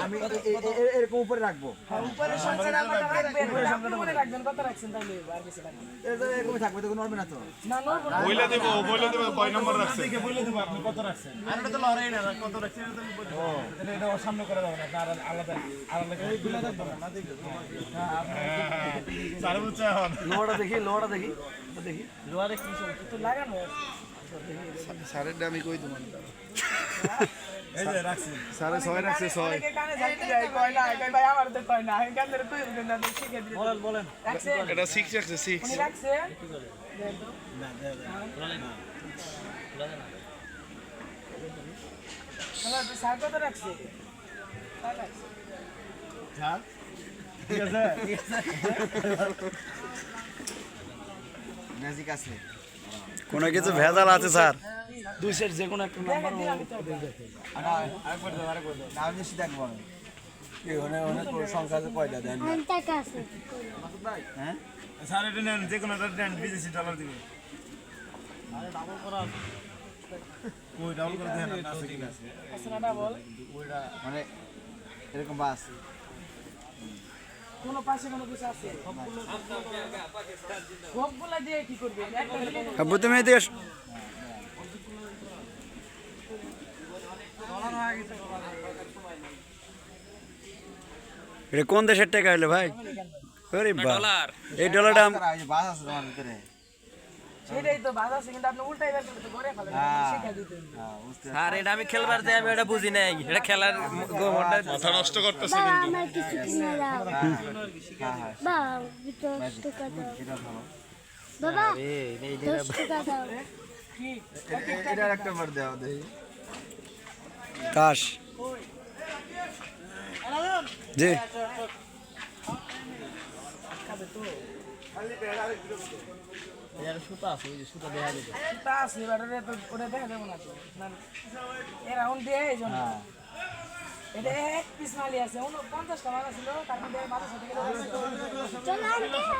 আমি এরকম উপরে রাখবো, এরকম থাকবে তো নড়বে না তো। বইলে দেব কয় নম্বর রাখছেন বইলে দেব আপনি কত রাখছেন আর এটা তো লড়াই না কত রাখছেন এটা এটা সামনে করে দাও না আর আলাদা আলাদা গুলা দাও না দেখি সারা বুঝছ এখন লোহাটা দেখি দেখি লোহা দেখি তো লাগানো সারের দামই কই তোমার এই যে রাখছি সারে 6 রাখছে 6 কানে যাইতে যাই কয় না কই ভাই আমার তো কয় না এখান থেকে তুই না শিখে দিই বলেন রাখছে এটা 6 রাখছে 6 উনি রাখছে না হ্যালো তুই সার কত রাখছে স্যার ঠিক আছে ম্যাজিক আছে, কোন কিছু ভেজাল আছে স্যার দুই সেট যে কোনো একটা নাম্বার আরেকবার দাও নাম বেশি দেখবো আমি অনেক সংখ্যা আছে কয়টা দেন হ্যাঁ স্যার এটা নেন যে কোনো একটা নেন বিদেশি ডলার দিবে আরে ডাবল করা আছে কই ডাবল করে দেন না আছে কি আছে আসনাটা বল মানে এরকম বাস কোন পাশে কোনো কিছু আছে সবগুলা দিয়ে কি করবে একটা দিলে আব্বু তুমি এদিকে আসো। এটা কোন দেশের টাকা হইলো ভাই আরে বাহ এই ডলারটা বাস আছে তোমার ভিতরে, সেটাই তো বাধা আছে কিন্তু আপনি উল্টাই বের করতে ঘরে ফেলেন শিখা দিতেন আর এটা আমি খেলবার যাই আমি এটা বুঝি নাই এটা খেলার মাথা নষ্ট করতেছে কিন্তু আমার কিছু কিনে দাও বাবা 10 টাকা দাও এটা ভালো, বাবা 10 টাকা দাও এটার একটা বার দাও দেখি কাশ জি সুতা আছে ওই যে সুতা দেখা যেত তা আছে এবারে তো ওটা দেখা যাবে না তো না এ রাউন্ড দিয়ে এই জন্য এটা এক পিস মালি আছে 50 টাকা ছিল তার মধ্যে 1200 টাকা চলো আনতে